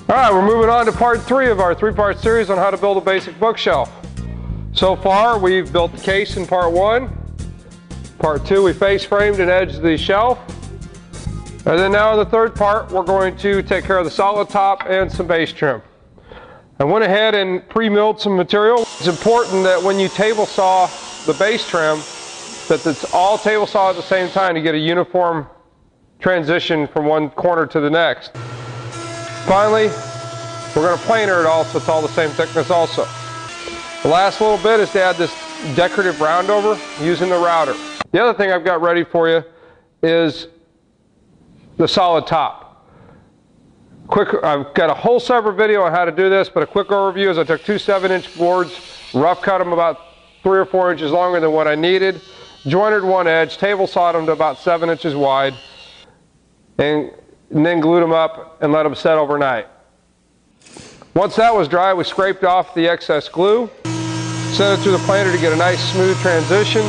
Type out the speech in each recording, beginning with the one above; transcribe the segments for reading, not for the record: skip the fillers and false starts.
All right, we're moving on to part 3 of our 3-part series on how to build a basic bookshelf. So far, we've built the case in part 1. Part 2, we face framed and edged the shelf. And then now in the 3rd part, we're going to take care of the solid top and some base trim. I went ahead and pre-milled some material. It's important that when you table saw the base trim, that it's all table saw at the same time to get a uniform transition from one corner to the next. Finally, we're going to planer it all so it's all the same thickness also. The last little bit is to add this decorative roundover using the router. The other thing I've got ready for you is the solid top. I've got a whole separate video on how to do this, but a quick overview is I took 2 7-inch boards, rough cut them about 3 or 4 inches longer than what I needed, jointed one edge, table sawed them to about 7 inches wide, and then glued them up and let them set overnight. Once that was dry, we scraped off the excess glue, sent it through the planer to get a nice smooth transition,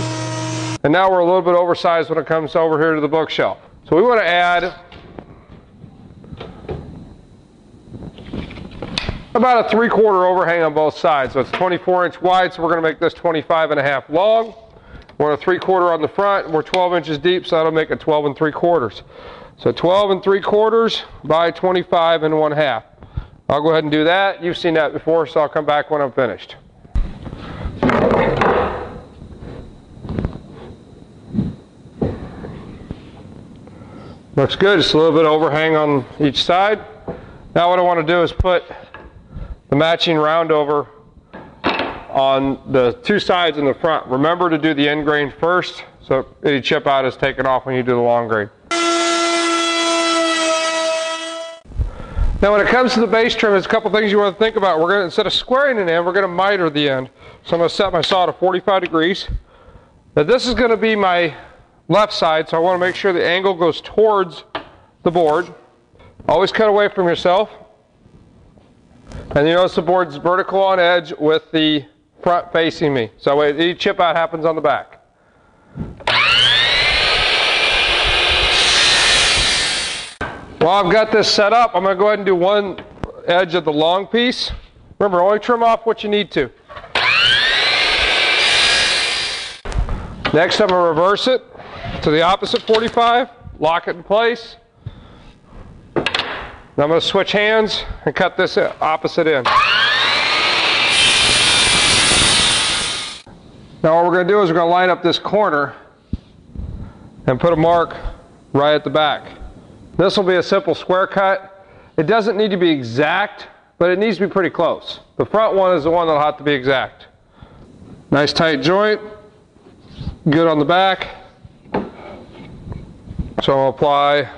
and now we're a little bit oversized when it comes over here to the bookshelf. So we want to add about a 3/4 overhang on both sides. So it's 24-inch wide, so we're going to make this 25.5 long. We're a 3/4 on the front, we're 12 inches deep, so that'll make it 12 3/4. So 12 3/4 by 25.5. I'll go ahead and do that. You've seen that before, so I'll come back when I'm finished. Looks good, just a little bit of overhang on each side. Now what I want to do is put the matching roundover on the 2 sides in the front. Remember to do the end grain first, so any chip out is taken off when you do the long grain. Now when it comes to the base trim, there's a couple things you want to think about. We're going to, instead of squaring an end, we're going to miter the end. So I'm going to set my saw to 45 degrees. Now this is going to be my left side, so I want to make sure the angle goes towards the board. Always cut away from yourself. And you notice the board's vertical on edge with the front facing me. So that way any chip out happens on the back. While I've got this set up, I'm going to go ahead and do one edge of the long piece. Remember, only trim off what you need to. Next, I'm going to reverse it to the opposite 45, lock it in place. Now I'm going to switch hands and cut this opposite end. Now what we're going to do is we're going to line up this corner and put a mark right at the back. This will be a simple square cut. It doesn't need to be exact, but it needs to be pretty close. The front one is the one that'll have to be exact. Nice tight joint, good on the back. So I'll apply a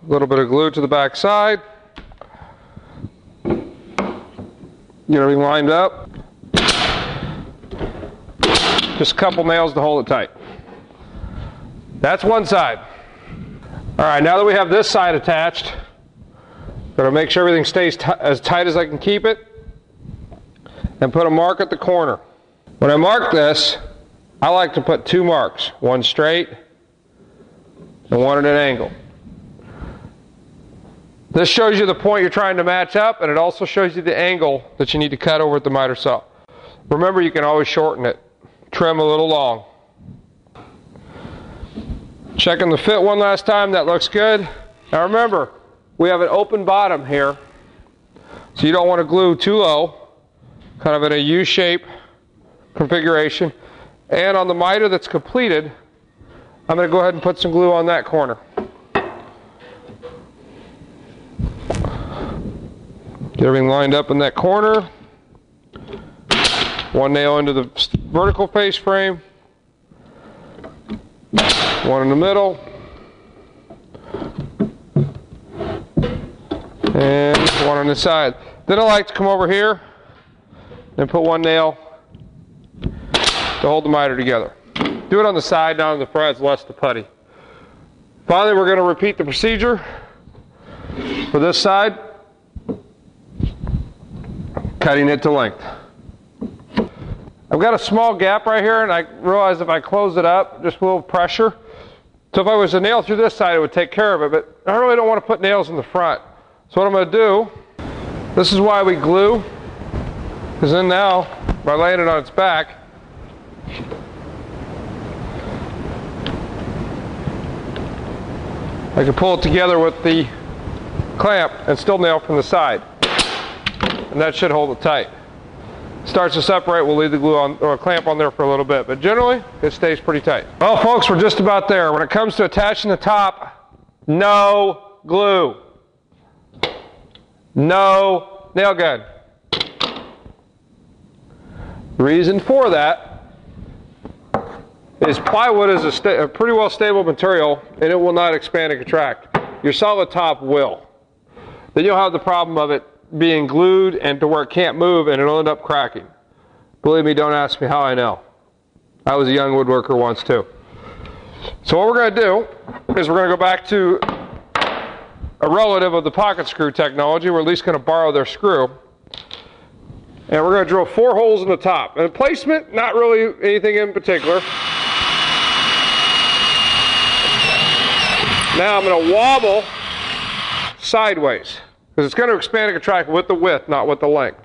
little bit of glue to the back side. Get everything lined up. Just a couple nails to hold it tight. That's one side. All right, now that we have this side attached, I'm going to make sure everything stays as tight as I can keep it and put a mark at the corner. When I mark this, I like to put 2 marks, one straight and one at an angle. This shows you the point you're trying to match up, and it also shows you the angle that you need to cut over at the miter saw. Remember, you can always shorten it. Trim a little long. Checking the fit one last time, that looks good. Now remember, we have an open bottom here, so you don't want to glue too low, kind of in a U-shape configuration. And on the miter that's completed, I'm going to go ahead and put some glue on that corner. Get everything lined up in that corner. One nail into the vertical face frame. One in the middle. And one on the side. Then I like to come over here and put one nail to hold the miter together. Do it on the side, not on the front, it's less to putty. Finally, we're going to repeat the procedure for this side, cutting it to length. I've got a small gap right here, and I realize if I close it up, just a little pressure. So if I was to nail through this side, it would take care of it, but I really don't want to put nails in the front. So what I'm going to do This is why we glue, because then now, by laying it on its back, I can pull it together with the clamp and still nail from the side. And that should hold it tight. Starts to separate, we'll leave the glue on or clamp on there for a little bit, but generally it stays pretty tight. Well, folks, we're just about there. When it comes to attaching the top, no glue. No nail gun. The reason for that is plywood is a pretty well stable material and it will not expand and contract. Your solid top will. Then you'll have the problem of it being glued and to where it can't move and it'll end up cracking. Believe me, don't ask me how I know. I was a young woodworker once too. So what we're going to do is we're going to go back to a relative of the pocket screw technology. We're at least going to borrow their screw. And we're going to drill 4 holes in the top. And placement, not really anything in particular. Now I'm going to wobble sideways, because it's going to expand and contract with the width, not with the length.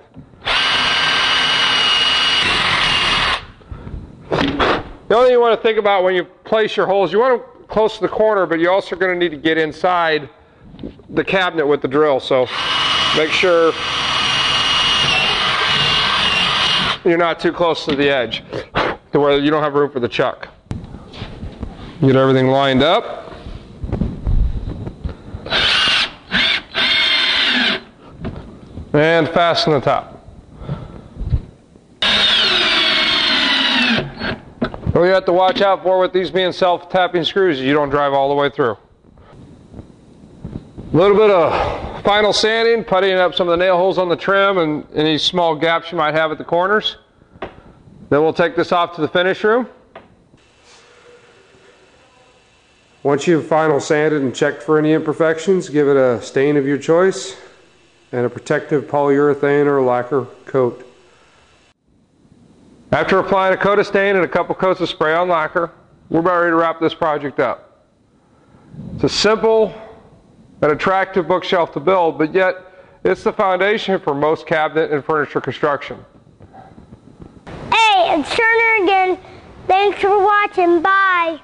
The only thing you want to think about when you place your holes, you want them close to the corner, but you're also going to need to get inside the cabinet with the drill. So make sure you're not too close to the edge to where you don't have room for the chuck. Get everything lined up. And fasten the top. What you have to watch out for with these being self-tapping screws is you don't drive all the way through. A little bit of final sanding, puttying up some of the nail holes on the trim and any small gaps you might have at the corners. Then we'll take this off to the finish room. Once you've final sanded and checked for any imperfections, give it a stain of your choice and a protective polyurethane or lacquer coat. After applying a coat of stain and a couple coats of spray on lacquer, we're about ready to wrap this project up. It's a simple and attractive bookshelf to build, but yet it's the foundation for most cabinet and furniture construction. Hey, it's Turner again. Thanks for watching. Bye.